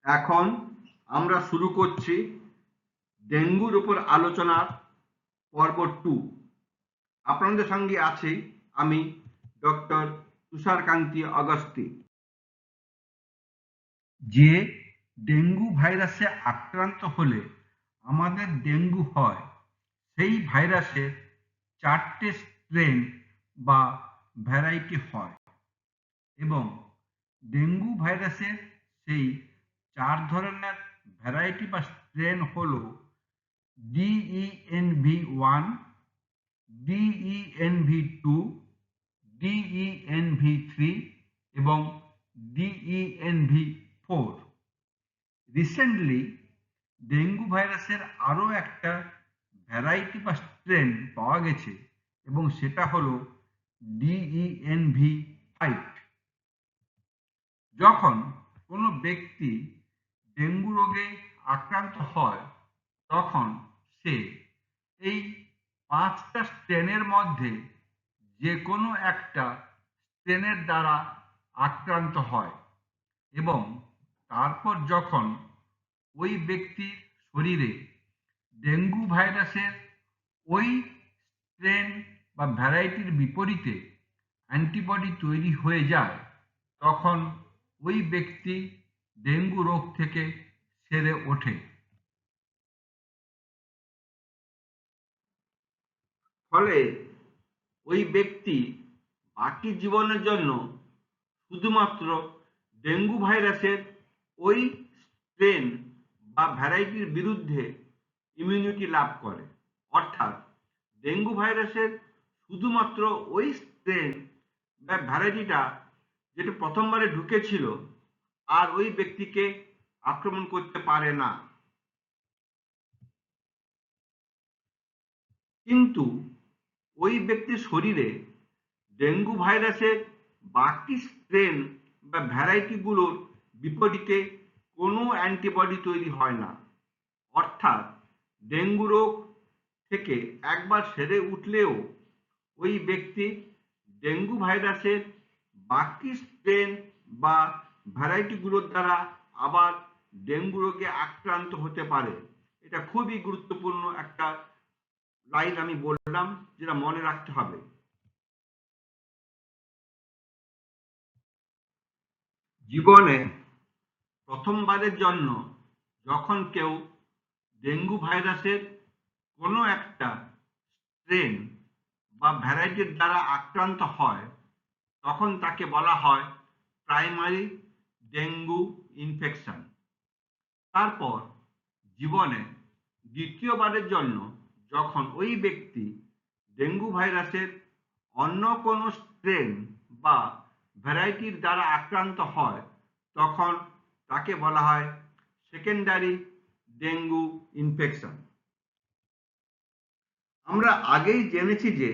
এখন আমরা শুরু করছি ডেঙ্গুর উপর আলোচনার পর্ব 2। আপনাদের সঙ্গে আছি আমি ডক্টর তুষারকান্তি অগস্তি। যে ডেঙ্গু ভাইরাসে আক্রান্ত হলে আমাদের ডেঙ্গু হয়, সেই ভাইরাসের 4টে স্ট্রেন বা ভ্যারাইটি হয় এবং ডেঙ্গু ভাইরাসের সেই 4 ধরনের ভ্যারাইটি বা স্ট্রেন হলো DENV1, DENV2, DENV3 এবং DENV4। রিসেন্টলি ডেঙ্গু ভাইরাসের আরও একটা ভ্যারাইটি বা স্ট্রেন পাওয়া গেছে এবং সেটা হলো DENV5। যখন কোনো ব্যক্তি ডেঙ্গু রোগে আক্রান্ত হয় তখন সে এই 5টা স্ট্রেনের মধ্যে যে কোনো একটা স্ট্রেনের দ্বারা আক্রান্ত হয় এবং তারপর যখন ওই ব্যক্তির শরীরে ডেঙ্গু ভাইরাসের ওই স্ট্রেন বা ভ্যারাইটির বিপরীতে অ্যান্টিবডি তৈরি হয়ে যায়, তখন ওই ব্যক্তি ডেঙ্গু রোগ থেকে সেরে ওঠে। ফলে ওই ব্যক্তি বাকি জীবনের জন্য শুধুমাত্র ডেঙ্গু ভাইরাসের ওই স্ট্রেন বা ভ্যারাইটির বিরুদ্ধে ইমিউনিটি লাভ করে। অর্থাৎ ডেঙ্গু ভাইরাসের শুধুমাত্র ওই স্ট্রেন বা ভ্যারাইটিটা যেটা প্রথমবারে ঢুকেছিল আর ওই ব্যক্তিকে আক্রমণ করতে পারে না। কিন্তু ওই ব্যক্তির শরীরে ডেঙ্গু ভাইরাসের বাকি স্ট্রেন বা ভ্যারাইটিগুলোর বিপরীতে কোনো অ্যান্টিবডি তৈরি হয় না। অর্থাৎ ডেঙ্গু রোগ থেকে একবার সেরে উঠলেও ওই ব্যক্তি ডেঙ্গু ভাইরাসের বাকি স্ট্রেন বা ভ্যারাইটিগুলোর দ্বারা আবার ডেঙ্গু রোগে আক্রান্ত হতে পারে। এটা খুবই গুরুত্বপূর্ণ একটা লাইন আমি বললাম, যেটা মনে রাখতে হবে। জীবনে প্রথমবারের জন্য যখন কেউ ডেঙ্গু ভাইরাসের কোনো একটা স্ট্রেন বা ভ্যারাইটির দ্বারা আক্রান্ত হয়, তখন তাকে বলা হয় প্রাইমারি ডেঙ্গু ইনফেকশন। তারপর জীবনে দ্বিতীয়বারের জন্য যখন ওই ব্যক্তি ডেঙ্গু ভাইরাসের অন্য কোনো স্ট্রেন বা ভ্যারাইটির দ্বারা আক্রান্ত হয়, তখন তাকে বলা হয় সেকেন্ডারি ডেঙ্গু ইনফেকশন। আমরা আগেই জেনেছি যে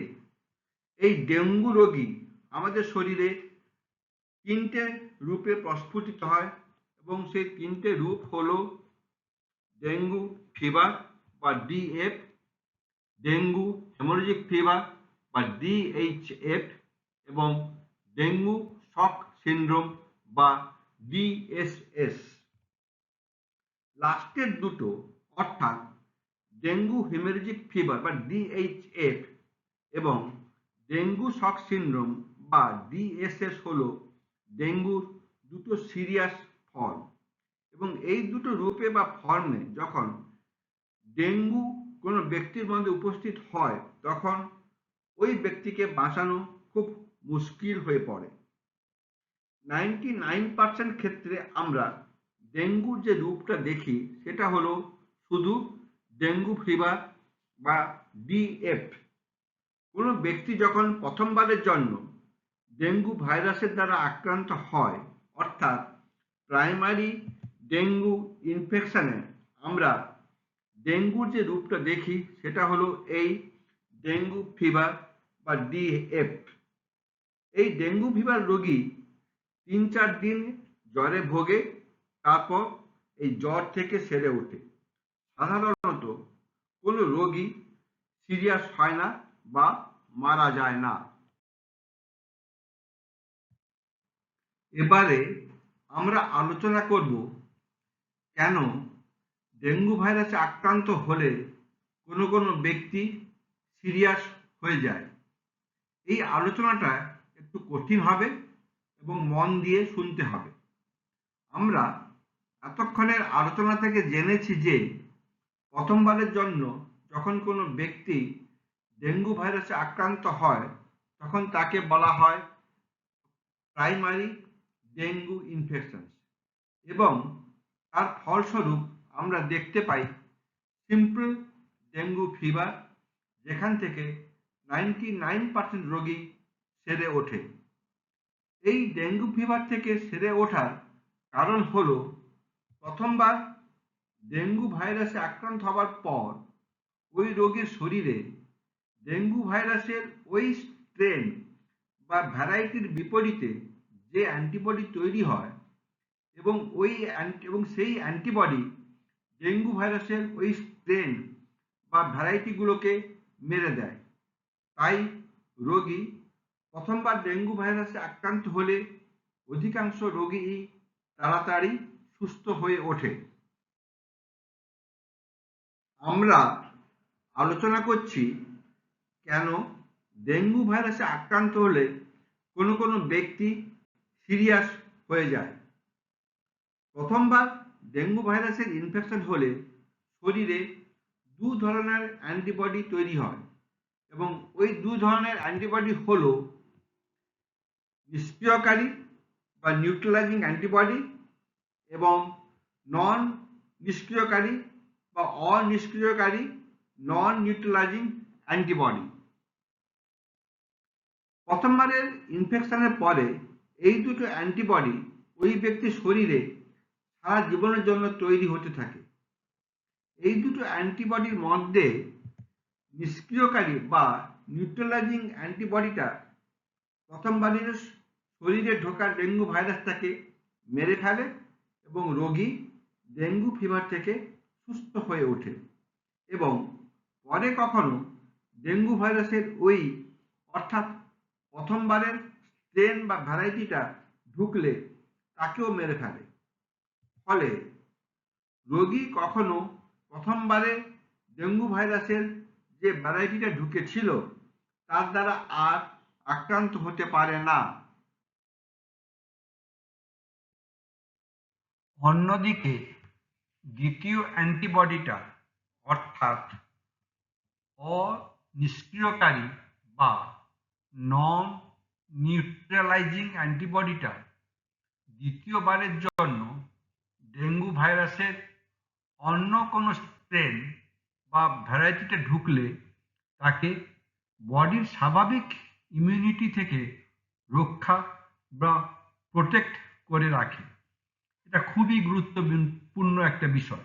এই ডেঙ্গু রোগী আমাদের শরীরে 3টে রূপে প্রস্ফুটিত হয় এবং সেই 3টে রূপ হলো ডেঙ্গু ফিভার বা ডিএফ, ডেঙ্গু হেমোরেজিক ফিভার বা ডিএইচএফ এবং ডেঙ্গু শক সিনড্রোম বা ডিএসএস। লাস্টের দুটো অর্থাৎ ডেঙ্গু হেমোরেজিক ফিভার বা ডিএইচএফ এবং ডেঙ্গু শক সিনড্রোম বা ডিএসএস হলো ডেঙ্গুর দুটো সিরিয়াস ফর্ম এবং এই দুটো রূপে বা ফর্মে যখন ডেঙ্গু কোনো ব্যক্তির মধ্যে উপস্থিত হয়, তখন ওই ব্যক্তিকে বাঁচানো খুব মুশকিল হয়ে পড়ে। 99% ক্ষেত্রে আমরা ডেঙ্গুর যে রূপটা দেখি সেটা হলো শুধু ডেঙ্গু ফিভার বা ডিএফ। কোনো ব্যক্তি যখন প্রথমবারের জন্য ডেঙ্গু ভাইরাসের দ্বারা আক্রান্ত হয়, অর্থাৎ প্রাইমারি ডেঙ্গু ইনফেকশনে আমরা ডেঙ্গুর যে রূপটা দেখি সেটা হলো এই ডেঙ্গু ফিভার বা ডিএফ। এই ডেঙ্গু ফিভার রোগী 3-4 দিন জ্বরে ভোগে, তারপর এই জ্বর থেকে সেরে ওঠে। সাধারণত কোনো রোগী সিরিয়াস হয় না বা মারা যায় না। এবারে আমরা আলোচনা করব কেন ডেঙ্গু ভাইরাসে আক্রান্ত হলে কোনো কোনো ব্যক্তি সিরিয়াস হয়ে যায়। এই আলোচনাটা একটু কঠিন হবে এবং মন দিয়ে শুনতে হবে। আমরা এতক্ষণের আলোচনা থেকে জেনেছি যে প্রথমবারের জন্য যখন কোনো ব্যক্তি ডেঙ্গু ভাইরাসে আক্রান্ত হয় তখন তাকে বলা হয় প্রাইমারি ডেঙ্গু ইনফেকশন এবং তার ফলস্বরূপ আমরা দেখতে পাই সিম্পল ডেঙ্গু ফিভার, যেখান থেকে 99% রোগী সেরে ওঠে। এই ডেঙ্গু ফিভার থেকে সেরে ওঠার কারণ হলো প্রথমবার ডেঙ্গু ভাইরাসে আক্রান্ত হবার পর ওই রোগীর শরীরে ডেঙ্গু ভাইরাসের ওই স্ট্রেন বা ভ্যারাইটির বিপরীতে যে অ্যান্টিবডি তৈরি হয় এবং সেই অ্যান্টিবডি ডেঙ্গু ভাইরাসের ওই স্ট্রেন বা ভ্যারাইটিগুলোকে মেরে দেয়। তাই রোগী প্রথমবার ডেঙ্গু ভাইরাসে আক্রান্ত হলে অধিকাংশ রোগীই তাড়াতাড়ি সুস্থ হয়ে ওঠে। আমরা আলোচনা করছি কেন ডেঙ্গু ভাইরাসে আক্রান্ত হলে কোনো কোনো ব্যক্তি সিরিয়াস হয়ে যায়। প্রথমবার ডেঙ্গু ভাইরাসের ইনফেকশন হলে শরীরে দু ধরনের অ্যান্টিবডি তৈরি হয় এবং ওই দু ধরনের অ্যান্টিবডি হলো নিষ্ক্রিয়কারী বা নিউট্রালাইজিং অ্যান্টিবডি এবং নন নিষ্ক্রিয়কারী বা অনিষ্ক্রিয়কারী নন নিউট্রালাইজিং অ্যান্টিবডি। প্রথমবারের ইনফেকশনের পরে এই দুটো অ্যান্টিবডি ওই ব্যক্তির শরীরে সারা জীবনের জন্য তৈরি হতে থাকে। এই দুটো অ্যান্টিবডির মধ্যে নিষ্ক্রিয়কারী বা নিউট্রালাইজিং অ্যান্টিবডিটা প্রথমবারের শরীরে ঢোকা ডেঙ্গু ভাইরাসটাকে মেরে ফেলে এবং রোগী ডেঙ্গু ফিভার থেকে সুস্থ হয়ে ওঠে এবং পরে কখনো ডেঙ্গু ভাইরাসের ওই অর্থাৎ প্রথমবারের স্ট্রেন বা ভ্যারাইটিটা ঢুকলে তাকেও মেরে ফেলে। ফলে রোগী কখনো প্রথমবারে ডেঙ্গু ভাইরাসের যে ভ্যারাইটিটা ঢুকেছিল তার দ্বারা আর আক্রান্ত হতে পারে না। অন্যদিকে দ্বিতীয় অ্যান্টিবডিটা অর্থাৎ অনিষ্ক্রিয়কারী বা নন নিউট্রালাইজিং অ্যান্টিবডিটা দ্বিতীয়বারের জন্য ডেঙ্গু ভাইরাসের অন্য কোনো স্ট্রেন বা ভ্যারাইটিতে ঢুকলে তাকে বডির স্বাভাবিক ইমিউনিটি থেকে রক্ষা বা প্রোটেক্ট করে রাখে। এটা খুবই গুরুত্বপূর্ণ একটা বিষয়।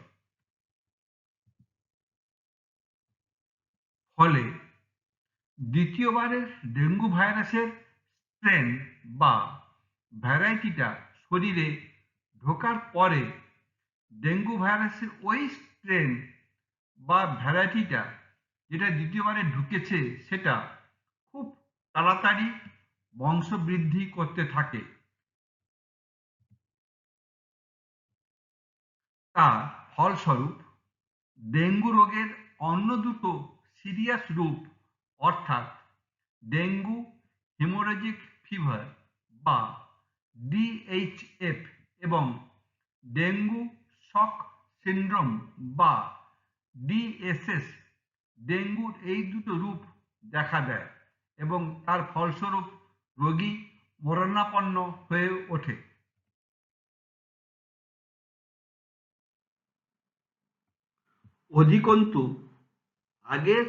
ফলে দ্বিতীয়বারের ডেঙ্গু ভাইরাসের স্ট্রেন বা ভ্যারাইটিটা শরীরে ঢোকার পরে ডেঙ্গু ভাইরাসের ওই স্ট্রেন বা ভ্যারাইটিটা যেটা দ্বিতীয়বারে ঢুকেছে সেটা খুব তাড়াতাড়ি বংশবৃদ্ধি করতে থাকে। তার ফলস্বরূপ ডেঙ্গু রোগের অন্য দুটো সিরিয়াস রূপ অর্থাৎ ডেঙ্গু হেমোরেজিক ফিভার বা ডিএইচএফ এবং ডেঙ্গু শক সিন্ড্রোম বা ডিএসএস ডেঙ্গুর এই দুটো রূপ দেখা দেয় এবং তার ফলস্বরূপ রোগী মরণাপন্ন হয়ে ওঠে। অধিকন্তু আগের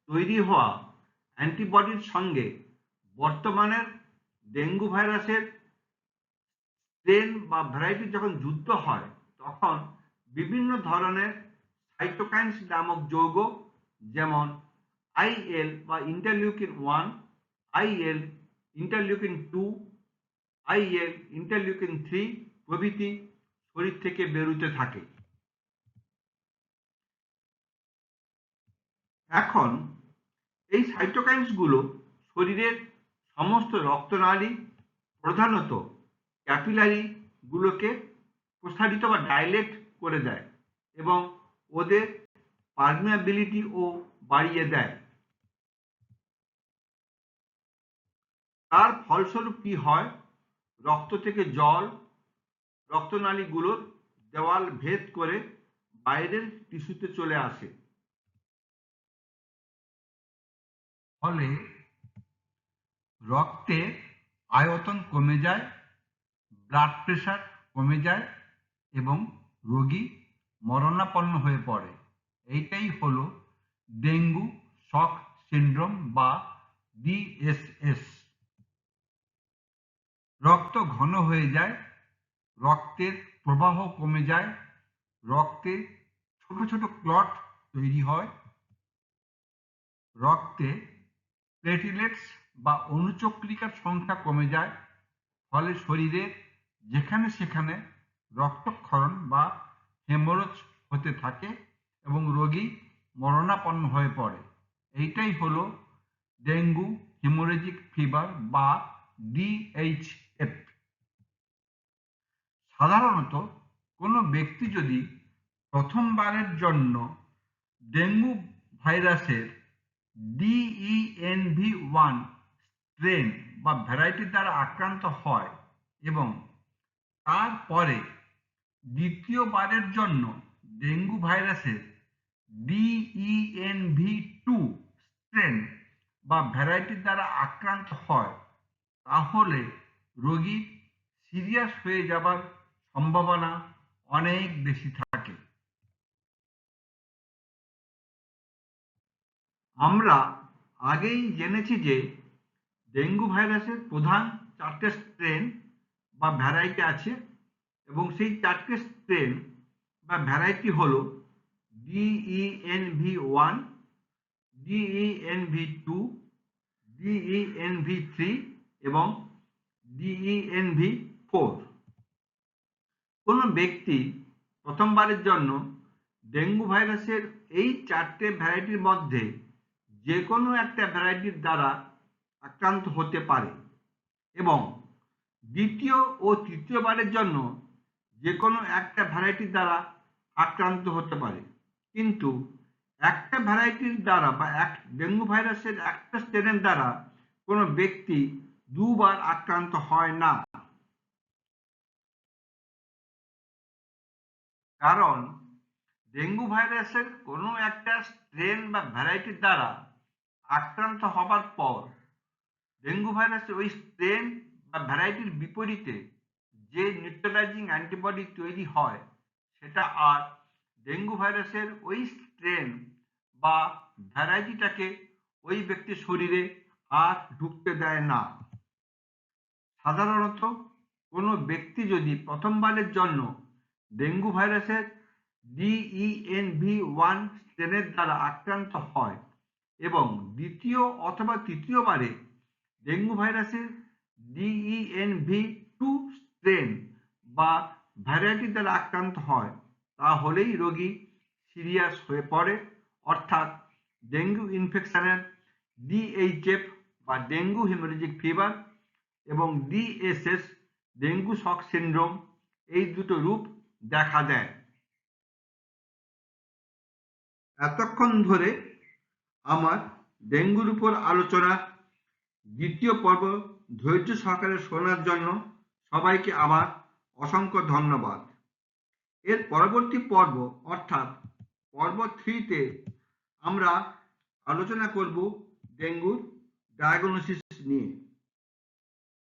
তৈরি হওয়া অ্যান্টিবডির সঙ্গে বর্তমানের ডেঙ্গু ভাইরাসের স্ট্রেন বা ভ্যারাইটি যখন যুক্ত হয় তখন বিভিন্ন ধরনের সাইটোকাইনস নামক যৌগ যেমন আইএল বা interleukin 1, IL interleukin 2, IL interleukin 3 প্রভৃতি শরীর থেকে বেরোতে থাকে। এখন এই সাইটোকাইনসগুলো শরীরের সমস্ত রক্তনালী প্রধানত ক্যাপিলারি গুলোকে প্রসারিত বা ডাইলেট করে দেয় এবং ওদের পারমিয়াবিলিটি ও বাড়িয়ে দেয়। তার ফলস্বরূপ কি হয়? রক্ত থেকে জল রক্তনালীগুলোর দেওয়াল ভেদ করে বাইরের টিস্যুতে চলে আসে। ফলে রক্তের আয়তন কমে যায়, ব্লাড প্রেশার কমে যায় এবং রোগী মরণাপন্ন হয়ে পড়ে। এইটাই হলো ডেঙ্গু শক সিন্ড্রোম বা ডিএসএস। রক্ত ঘন হয়ে যায়, রক্তের প্রবাহ কমে যায়, রক্তে ছোট ছোট ক্লট তৈরি হয়, রক্তে প্লেটলেটস বা অণুচক্রিকার সংখ্যা কমে যায়। ফলে শরীরের যেখানে সেখানে রক্তক্ষরণ বা হেমোরেজ হতে থাকে এবং রোগী মরণাপন্ন হয়ে পড়ে। এইটাই হলো ডেঙ্গু হেমোরেজিক ফিভার বা ডিএইচএফ। সাধারণত কোনো ব্যক্তি যদি প্রথমবারের জন্য ডেঙ্গু ভাইরাসের DENV1 স্ট্রেন বা ভ্যারাইটি দ্বারা আক্রান্ত হয় এবং তারপরে দ্বিতীয়বারের জন্য ডেঙ্গু ভাইরাসের DENV2 স্ট্রেন বা ভ্যারাইটি দ্বারা আক্রান্ত হয়, তাহলে রোগীর সিরিয়াস হয়ে যাবার সম্ভাবনা অনেক বেশি থাকে। আমরা আগেই জেনেছি যে ডেঙ্গু ভাইরাসের প্রধান 4টে স্ট্রেন বা ভ্যারাইটি আছে এবং সেই 4টে স্ট্রেন বা ভ্যারাইটি হলো DENV1, DENV2, DENV3 এবং DENV4। কোনো ব্যক্তি প্রথমবারের জন্য ডেঙ্গু ভাইরাসের এই 4টে ভ্যারাইটির মধ্যে যে কোনো একটা ভ্যারাইটির দ্বারা আক্রান্ত হতে পারে এবং দ্বিতীয় ও তৃতীয়বারের জন্য যে কোনো একটা ভ্যারাইটির দ্বারা আক্রান্ত হতে পারে, কিন্তু একটা ভ্যারাইটির দ্বারা বা ডেঙ্গু ভাইরাসের একটা স্ট্রেনের দ্বারা কোনো ব্যক্তি দুবার আক্রান্ত হয় না। কারণ ডেঙ্গু ভাইরাসের কোনো একটা স্ট্রেন বা ভ্যারাইটির দ্বারা আক্রান্ত হবার পর ডেঙ্গু ভাইরাসের ওই স্ট্রেন বা ভ্যারাইটির বিপরীতে যে নিউট্রালাইজিং অ্যান্টিবডি তৈরি হয়, সেটা আর ডেঙ্গু ভাইরাসের ওই স্ট্রেন বা ভ্যারাইটিটাকে ওই ব্যক্তির শরীরে আর ঢুকতে দেয় না। সাধারণত কোনো ব্যক্তি যদি প্রথমবারের জন্য ডেঙ্গু ভাইরাসের DENV1 স্ট্রেনের দ্বারা আক্রান্ত হয় এবং দ্বিতীয় অথবা তৃতীয়বারে ডেঙ্গু ভাইরাসের DENV2 স্ট্রেন বা ভ্যারাইটি দ্বারা আক্রান্ত হয়, তাহলেই রোগী সিরিয়াস হয়ে পড়ে, অর্থাৎ ডেঙ্গু ইনফেকশনের DHF বা ডেঙ্গু হেমোরেজিক ফিভার এবং DSS ডেঙ্গু শক সিন্ড্রোম এই দুটো রূপ দেখা দেয়। এতক্ষণ ধরে আমার ডেঙ্গুর উপর আলোচনা দ্বিতীয় পর্ব ধৈর্য সহকারে শোনার জন্য সবাইকে আমার অসংখ্য ধন্যবাদ। এর পরবর্তী পর্ব অর্থাৎ পর্ব 3-তে আমরা আলোচনা করব ডেঙ্গুর ডায়াগনোসিস নিয়ে।